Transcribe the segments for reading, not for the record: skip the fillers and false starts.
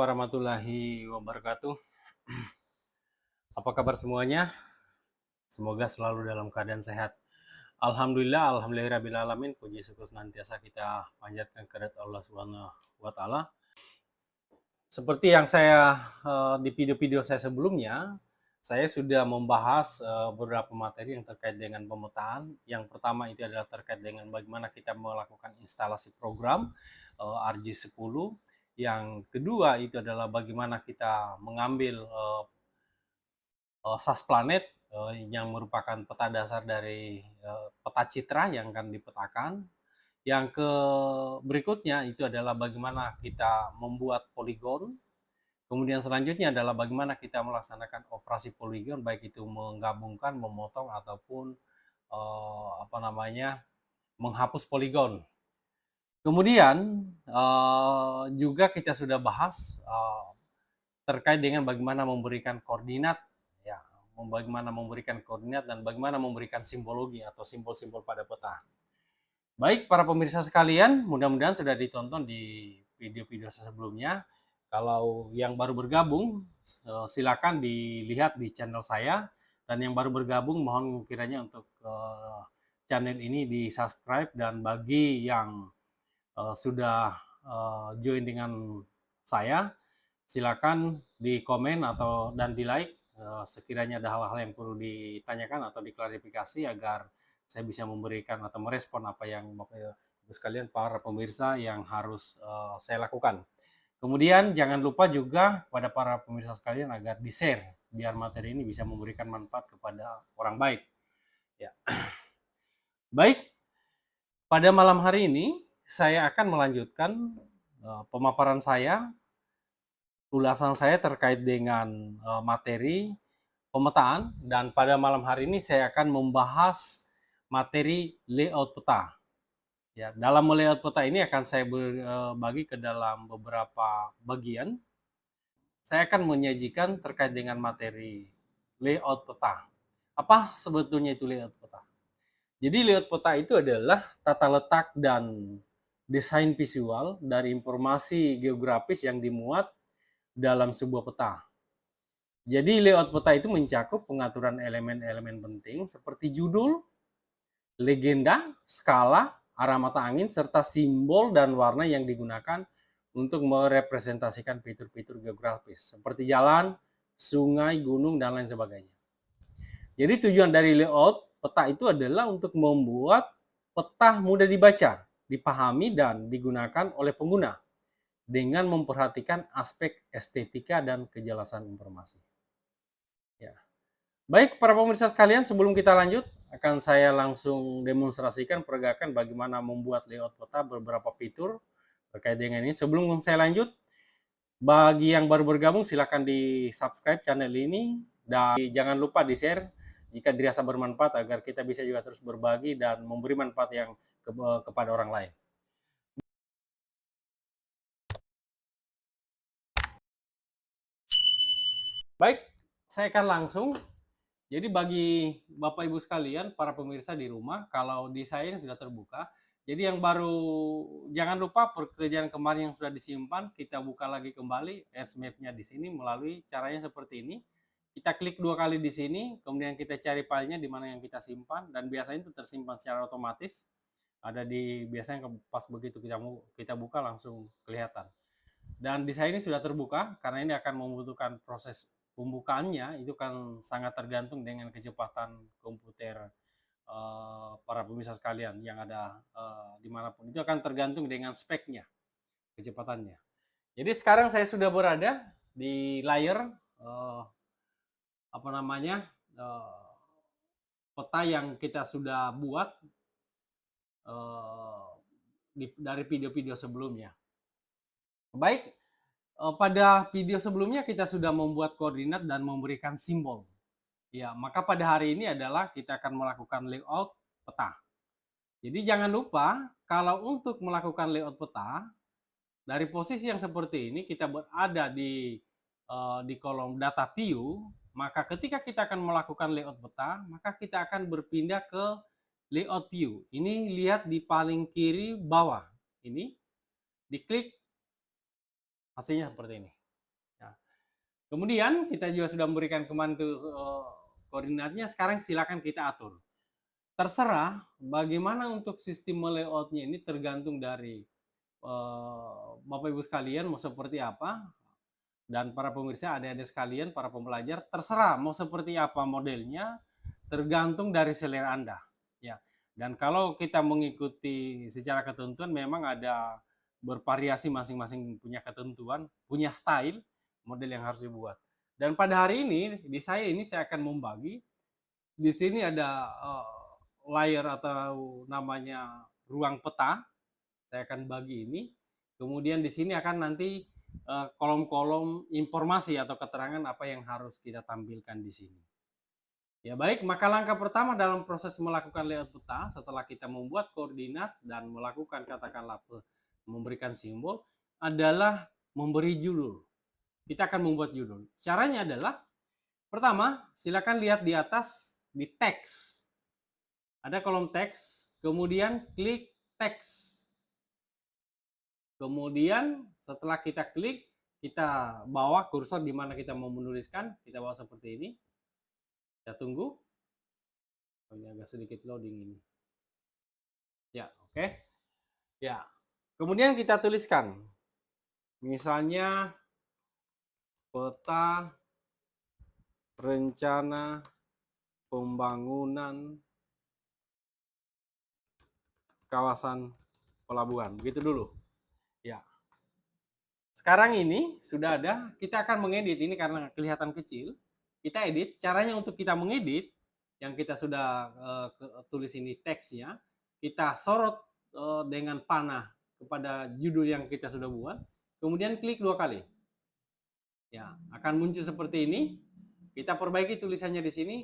warahmatullahi wabarakatuh. Apa kabar semuanya? Semoga selalu dalam keadaan sehat. Alhamdulillah, alhamdulillahirabbil alamin. Puji syukur senantiasa kita panjatkan kehadirat Allah Subhanahu wa taala. Seperti yang di video-video saya sebelumnya, saya sudah membahas beberapa materi yang terkait dengan pemetaan. Yang pertama itu adalah terkait dengan bagaimana kita melakukan instalasi program RJ10. Yang kedua itu adalah bagaimana kita mengambil SAS Planet yang merupakan peta dasar dari peta citra yang akan dipetakan. Yang berikutnya itu adalah bagaimana kita membuat poligon. Kemudian selanjutnya adalah bagaimana kita melaksanakan operasi poligon, baik itu menggabungkan, memotong ataupun menghapus poligon. Kemudian juga kita sudah bahas terkait dengan bagaimana memberikan koordinat, ya, bagaimana memberikan koordinat dan bagaimana memberikan simbologi atau simbol-simbol pada peta. Baik para pemirsa sekalian, mudah-mudahan sudah ditonton di video-video sebelumnya. Kalau yang baru bergabung, silakan dilihat di channel saya. Dan yang baru bergabung, mohon kiranya untuk channel ini di-subscribe. Dan bagi yang sudah join dengan saya, silakan di komen dan di like sekiranya ada hal-hal yang perlu ditanyakan atau diklarifikasi agar saya bisa memberikan atau merespon apa yang Bapak Ibu sekalian para pemirsa yang harus saya lakukan. Kemudian jangan lupa juga pada para pemirsa sekalian agar di-share biar materi ini bisa memberikan manfaat kepada orang baik. Ya. Baik, pada malam hari ini saya akan melanjutkan pemaparan saya, ulasan saya terkait dengan materi pemetaan, dan pada malam hari ini saya akan membahas materi layout peta. Ya, dalam layout peta ini akan saya bagi ke dalam beberapa bagian. Saya akan menyajikan terkait dengan materi layout peta. Apa sebetulnya itu layout peta? Jadi layout peta itu adalah tata letak dan desain visual dari informasi geografis yang dimuat dalam sebuah peta. Jadi layout peta itu mencakup pengaturan elemen-elemen penting seperti judul, legenda, skala, arah mata angin, serta simbol dan warna yang digunakan untuk merepresentasikan fitur-fitur geografis seperti jalan, sungai, gunung, dan lain sebagainya. Jadi tujuan dari layout peta itu adalah untuk membuat peta mudah dibaca, dipahami, dan digunakan oleh pengguna dengan memperhatikan aspek estetika dan kejelasan informasi. Ya. Baik, para pemirsa sekalian, sebelum kita lanjut, akan saya langsung demonstrasikan peragakan bagaimana membuat layout peta beberapa fitur terkait dengan ini. Sebelum saya lanjut, bagi yang baru bergabung, silakan di-subscribe channel ini, dan jangan lupa di-share jika dirasa bermanfaat agar kita bisa juga terus berbagi dan memberi manfaat yang kepada orang lain. Baik, saya akan langsung. Jadi bagi Bapak Ibu sekalian, para pemirsa di rumah, kalau di saya ini sudah terbuka. Jadi yang baru, jangan lupa pekerjaan kemarin yang sudah disimpan, kita buka lagi kembali S-Map-nya di sini melalui caranya seperti ini. Kita klik 2 kali di sini, kemudian kita cari filenya di mana yang kita simpan, dan biasanya itu tersimpan secara otomatis. Ada biasanya pas begitu kita buka langsung kelihatan. Dan di saya ini sudah terbuka, karena ini akan membutuhkan proses pembukaannya, itu kan sangat tergantung dengan kecepatan komputer para pemirsa sekalian yang ada dimanapun. Itu akan tergantung dengan speknya, kecepatannya. Jadi sekarang saya sudah berada di layar peta yang kita sudah buat dari video-video sebelumnya. Baik, pada video sebelumnya kita sudah membuat koordinat dan memberikan simbol. Ya, maka pada hari ini adalah kita akan melakukan layout peta. Jadi jangan lupa kalau untuk melakukan layout peta, dari posisi yang seperti ini kita berada di kolom data view, maka ketika kita akan melakukan layout peta, maka kita akan berpindah ke layout view. Ini lihat di paling kiri bawah. Ini diklik, hasilnya seperti ini. Kemudian kita juga sudah memberikan kemarin tuh koordinatnya, sekarang silakan kita atur. Terserah bagaimana untuk sistem layoutnya ini tergantung dari Bapak Ibu sekalian mau seperti apa, dan para pemirsa, adik-adik sekalian, para pembelajar, terserah mau seperti apa modelnya, tergantung dari selera Anda. Ya. Dan kalau kita mengikuti secara ketentuan, memang ada bervariasi, masing-masing punya ketentuan, punya style model yang harus dibuat. Dan pada hari ini di saya ini saya akan membagi, di sini ada layer atau namanya ruang peta. Saya akan bagi ini. Kemudian di sini akan nanti kolom-kolom informasi atau keterangan apa yang harus kita tampilkan di sini. Ya baik, maka langkah pertama dalam proses melakukan layout peta setelah kita membuat koordinat dan melakukan katakanlah memberikan simbol adalah memberi judul. Kita akan membuat judul. Caranya adalah pertama, silakan lihat di atas di teks. Ada kolom teks, kemudian klik teks. Kemudian setelah kita klik, kita bawa kursor di mana kita mau menuliskan, kita bawa seperti ini. Kita tunggu. Oh, ini agak sedikit loading ini. Ya, oke. Ya. Kemudian kita tuliskan. Misalnya peta rencana pembangunan kawasan pelabuhan. Begitu dulu. Ya. Sekarang ini sudah ada, kita akan mengedit ini karena kelihatan kecil. Kita edit, caranya untuk kita mengedit, yang kita sudah tulis ini teksnya, kita sorot dengan panah kepada judul yang kita sudah buat, kemudian klik 2 kali. Ya, akan muncul seperti ini. Kita perbaiki tulisannya di sini,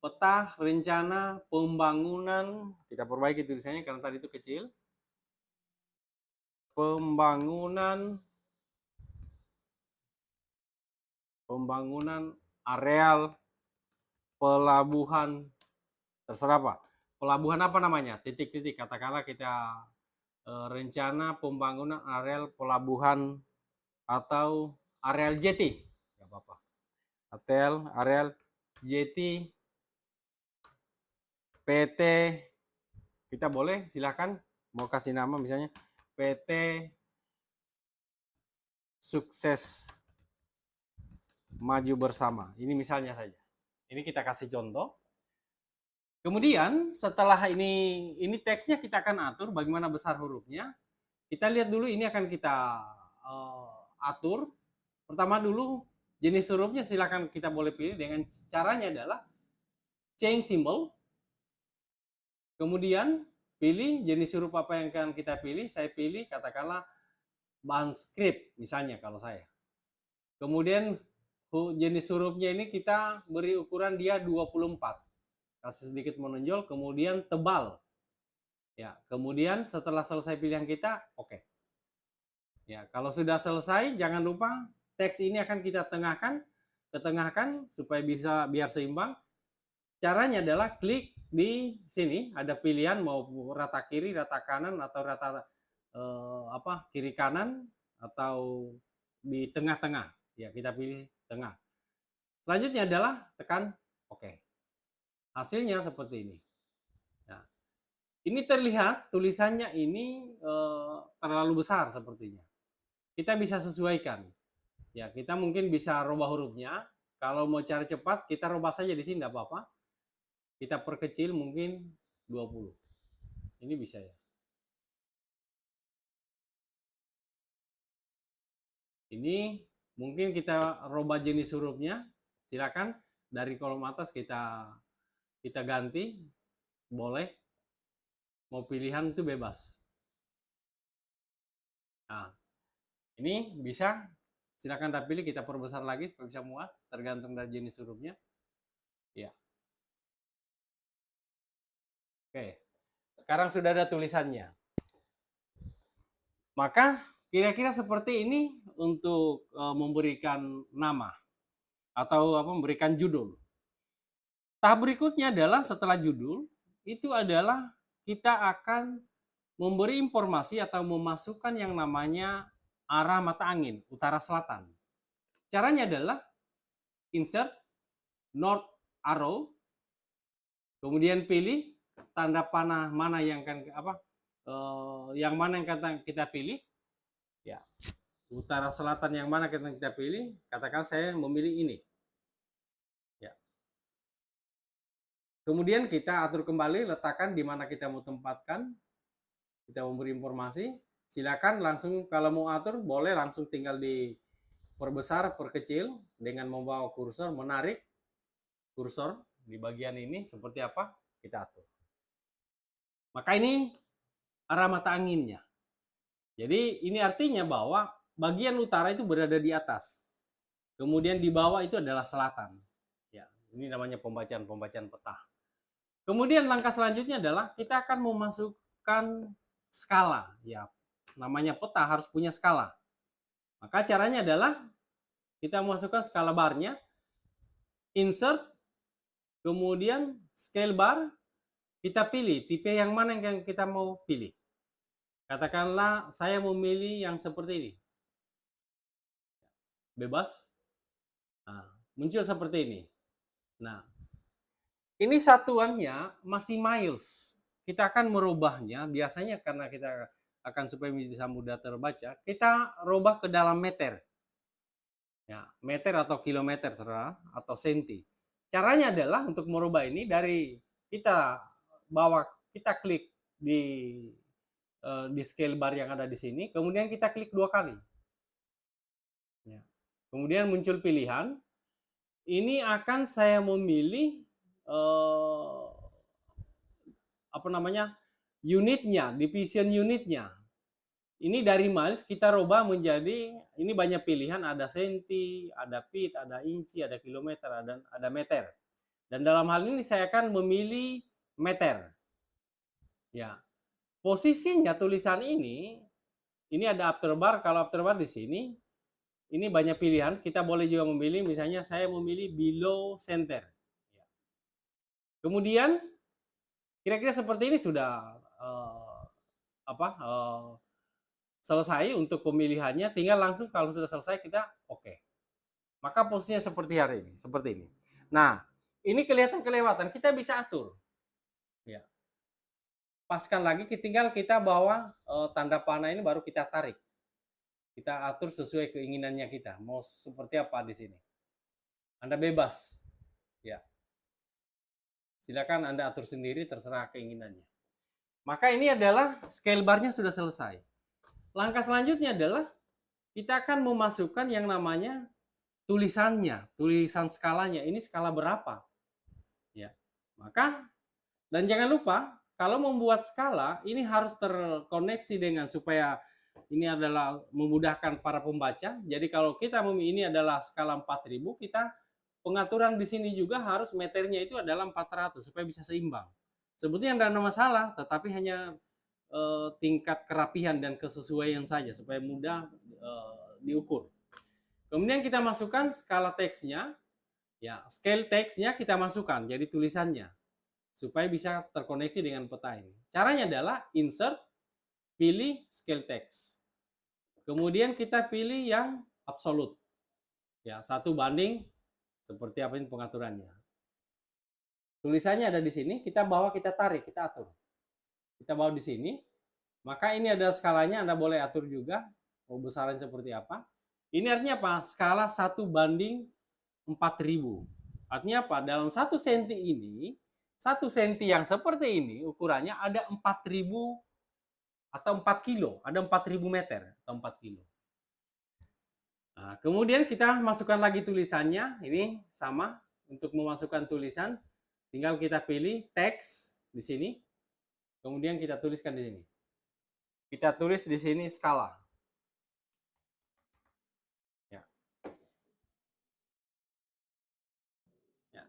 peta rencana pembangunan, kita perbaiki tulisannya karena tadi itu kecil. Pembangunan areal pelabuhan, terserah Pak. Pelabuhan apa namanya? Titik-titik, katakanlah kita rencana pembangunan areal pelabuhan atau areal jeti. Enggak apa-apa. Areal jeti PT, kita boleh silakan mau kasih nama misalnya PT Sukses Maju Bersama. Ini misalnya saja. Ini kita kasih contoh. Kemudian setelah ini teksnya kita akan atur bagaimana besar hurufnya. Kita lihat dulu ini akan kita atur. Pertama dulu jenis hurufnya silakan kita boleh pilih dengan caranya adalah change symbol. Kemudian pilih jenis huruf apa yang akan kita pilih. Saya pilih katakanlah bahan script misalnya kalau saya. Kemudian jenis hurufnya ini kita beri ukuran dia 24. Kasih sedikit menonjol, kemudian tebal. Ya, kemudian setelah selesai pilihan kita, oke. Ya, kalau sudah selesai, jangan lupa teks ini akan kita ketengahkan supaya bisa biar seimbang. Caranya adalah klik di sini, ada pilihan mau rata kiri, rata kanan, atau rata kiri kanan, atau di tengah-tengah. Ya, kita pilih tengah. Selanjutnya adalah tekan oke. Hasilnya seperti ini. Nah, ini terlihat tulisannya ini terlalu besar sepertinya. Kita bisa sesuaikan. Ya, kita mungkin bisa rubah hurufnya. Kalau mau cari cepat, kita rubah saja di sini, tidak apa-apa. Kita perkecil mungkin 20. Ini bisa ya. Ini mungkin kita rubah jenis hurufnya. Silakan dari kolom atas kita ganti, boleh. Mau pilihan itu bebas. Nah, ini bisa, silakan kita pilih, kita perbesar lagi supaya bisa muat, tergantung dari jenis hurufnya. Ya. Oke, sekarang sudah ada tulisannya. Maka kira-kira seperti ini untuk memberikan nama atau memberikan judul. Tahap berikutnya adalah setelah judul, itu adalah kita akan memberi informasi atau memasukkan yang namanya arah mata angin, utara selatan. Caranya adalah insert north arrow, kemudian pilih tanda panah mana yang yang mana yang kita pilih, ya, utara selatan yang mana kita pilih. Katakan saya memilih ini, ya. Kemudian kita atur kembali, letakkan di mana kita mau tempatkan, kita memberi informasi. Silakan langsung kalau mau atur boleh langsung tinggal di perbesar, perkecil dengan membawa kursor, menarik kursor di bagian ini seperti apa kita atur. Maka ini arah mata anginnya. Jadi ini artinya bahwa bagian utara itu berada di atas. Kemudian di bawah itu adalah selatan. Ya, ini namanya pembacaan peta. Kemudian langkah selanjutnya adalah kita akan memasukkan skala. Ya, namanya peta harus punya skala. Maka caranya adalah kita masukkan skala barnya, insert, kemudian scale bar, kita pilih tipe yang mana yang kita mau pilih. Katakanlah saya memilih yang seperti ini. Bebas. Nah, muncul seperti ini. Nah, ini satuannya masih miles. Kita akan merubahnya, biasanya karena kita akan supaya bisa mudah terbaca, kita rubah ke dalam meter. Ya, meter atau kilometer terserah, atau senti. Caranya adalah untuk merubah ini dari kita klik di scale bar yang ada di sini, kemudian kita klik 2 kali. Ya. Kemudian muncul pilihan. Ini akan saya memilih unitnya, division unitnya. Ini dari miles kita rubah menjadi, ini banyak pilihan, ada senti, ada feet, ada inci, ada kilometer, ada meter. Dan dalam hal ini saya akan memilih meter. Ya. Posisinya tulisan ini ada afterbar. Kalau afterbar di sini, ini banyak pilihan. Kita boleh juga memilih, misalnya saya memilih below center. Kemudian kira-kira seperti ini sudah selesai untuk pemilihannya. Tinggal langsung kalau sudah selesai kita oke. Maka posisinya seperti hari ini, seperti ini. Nah, ini kelihatan kelewatan, kita bisa atur. Ya. Paskan lagi, tinggal kita bawa tanda panah ini, baru kita tarik. Kita atur sesuai keinginannya kita. Mau seperti apa di sini? Anda bebas. Ya. Silakan Anda atur sendiri, terserah keinginannya. Maka ini adalah scale bar-nya sudah selesai. Langkah selanjutnya adalah kita akan memasukkan yang namanya tulisannya, tulisan skalanya. Ini skala berapa? Ya. Maka, dan jangan lupa kalau membuat skala ini harus terkoneksi dengan, supaya ini adalah memudahkan para pembaca. Jadi kalau kita ini adalah skala 4000, kita pengaturan di sini juga harus meternya itu adalah 400 supaya bisa seimbang. Sebetulnya tidak ada masalah, tetapi hanya tingkat kerapihan dan kesesuaian saja supaya mudah diukur. Kemudian kita masukkan skala teksnya, ya, scale teksnya kita masukkan jadi tulisannya supaya bisa terkoneksi dengan peta ini. Caranya adalah insert, pilih scale text. Kemudian kita pilih yang absolute. Ya, 1:, seperti apa ini pengaturannya. Tulisannya ada di sini, kita bawa, kita tarik, kita atur. Kita bawa di sini, maka ini ada skalanya, Anda boleh atur juga mau besaran seperti apa. Ini artinya apa? Skala 1:4000. Artinya apa? Dalam 1 senti ini, 1 senti yang seperti ini ukurannya ada 4000 atau 4 kilo, ada 4000 meter atau 4 kilo. Nah, kemudian kita masukkan lagi tulisannya, ini sama. Untuk memasukkan tulisan, tinggal kita pilih teks di sini. Kemudian kita tuliskan di sini. Kita tulis di sini skala. Ya. Ya.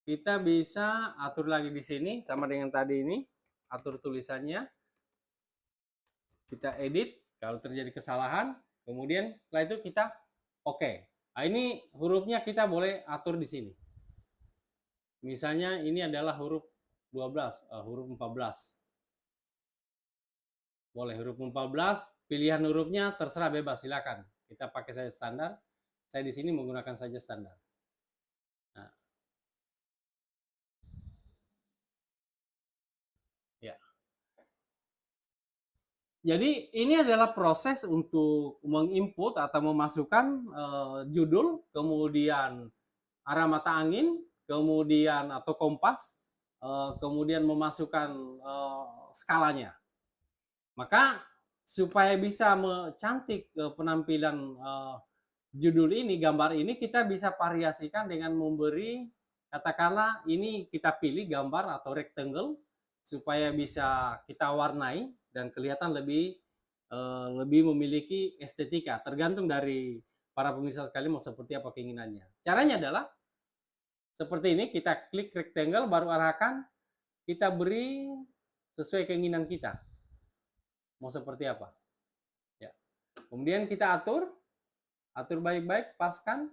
Kita bisa atur lagi di sini sama dengan tadi ini, atur tulisannya. Kita edit kalau terjadi kesalahan. Kemudian setelah itu kita oke. Nah, ini hurufnya kita boleh atur di sini. Misalnya ini adalah huruf 12, huruf 14. Boleh huruf 14, pilihan hurufnya terserah, bebas, silakan. Kita pakai saja standar. Saya di sini menggunakan saja standar. Nah, ya. Jadi ini adalah proses untuk menginput atau memasukkan judul, kemudian arah mata angin, kemudian atau kompas, kemudian memasukkan skalanya. Maka supaya bisa cantik penampilan judul ini, gambar ini, kita bisa variasikan dengan memberi, katakanlah ini kita pilih gambar atau rectangle supaya bisa kita warnai dan kelihatan lebih memiliki estetika, tergantung dari para pemirsa sekalian mau seperti apa keinginannya. Caranya adalah seperti ini, kita klik rectangle, baru arahkan, kita beri sesuai keinginan kita mau seperti apa ya. Kemudian kita atur baik-baik, paskan.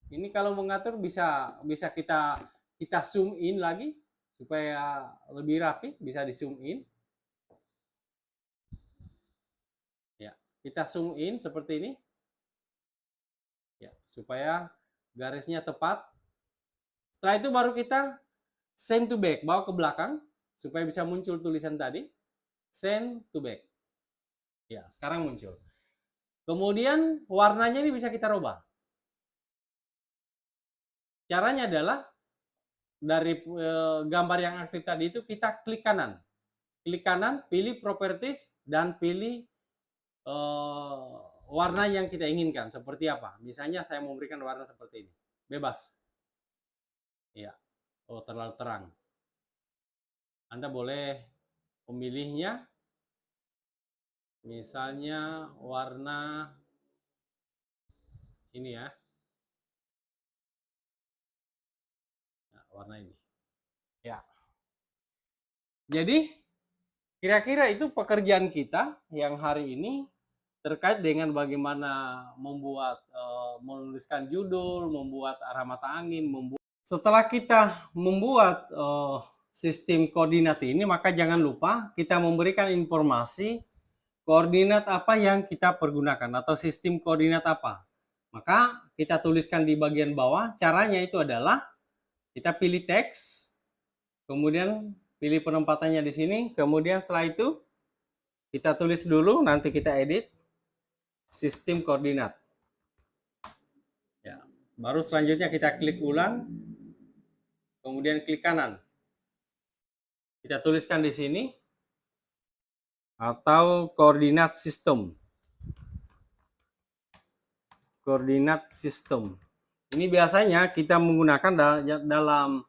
Ini kalau mengatur bisa kita zoom in lagi supaya lebih rapi, bisa di zoom in ya. Kita zoom in seperti ini ya, supaya garisnya tepat. Setelah itu baru kita send to back, bawa ke belakang supaya bisa muncul tulisan tadi, send to back ya. Sekarang muncul. Kemudian warnanya ini bisa kita rubah. Caranya adalah dari gambar yang aktif tadi itu kita klik kanan, pilih properties dan pilih warna yang kita inginkan seperti apa. Misalnya saya memberikan warna seperti ini, bebas. Ya, oh terlalu terang. Anda boleh memilihnya, misalnya warna ini ya. Nah, warna ini. Ya. Jadi kira-kira itu pekerjaan kita yang hari ini terkait dengan bagaimana membuat menuliskan judul, membuat arah mata angin, setelah kita membuat sistem koordinat ini, maka jangan lupa kita memberikan informasi koordinat apa yang kita pergunakan atau sistem koordinat apa. Maka kita tuliskan di bagian bawah. Caranya itu adalah kita pilih teks, kemudian pilih penempatannya di sini, kemudian setelah itu kita tulis dulu, nanti kita edit sistem koordinat. Ya, baru selanjutnya kita klik ulang, kemudian klik kanan. Kita tuliskan di sini atau koordinat sistem. Koordinat sistem. Ini biasanya kita menggunakan dalam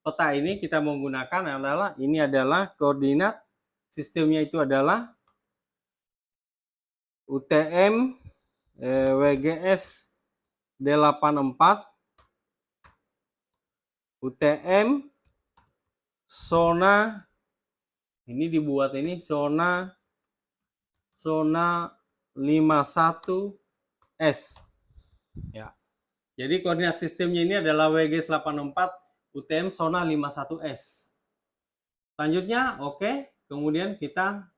peta ini, kita menggunakan adalah koordinat sistemnya itu adalah UTM WGS D84 UTM zona, ini dibuat ini zona 51S ya. Jadi koordinat sistemnya ini adalah WGS 84 UTM zona 51S. Selanjutnya oke, kemudian kita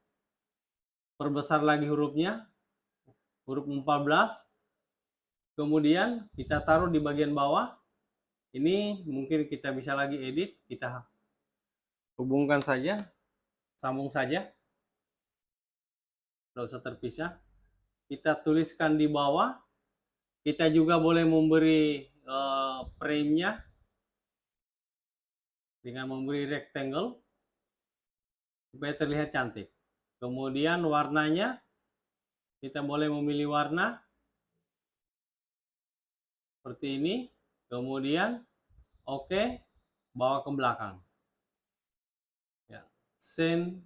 perbesar lagi hurufnya, huruf 14. Kemudian kita taruh di bagian bawah. Ini mungkin kita bisa lagi edit, kita hubungkan saja, sambung saja, tidak usah terpisah. Kita tuliskan di bawah. Kita juga boleh memberi frame-nya dengan memberi rectangle supaya terlihat cantik. Kemudian warnanya, kita boleh memilih warna seperti ini. Kemudian oke, bawa ke belakang. Ya, send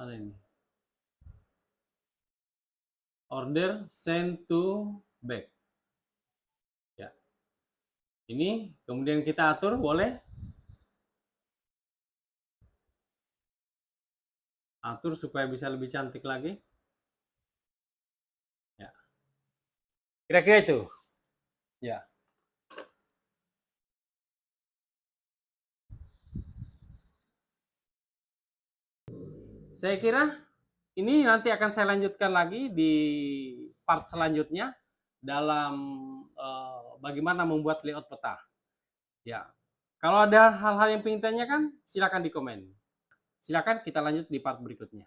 ini. Order send to back. Ya. Ini kemudian kita atur, boleh atur supaya bisa lebih cantik lagi. Ya. Kira-kira itu. Ya. Saya kira ini nanti akan saya lanjutkan lagi di part selanjutnya dalam bagaimana membuat layout peta. Ya, kalau ada hal-hal yang ingin tanyakan, silakan di komen. Silakan kita lanjut di part berikutnya.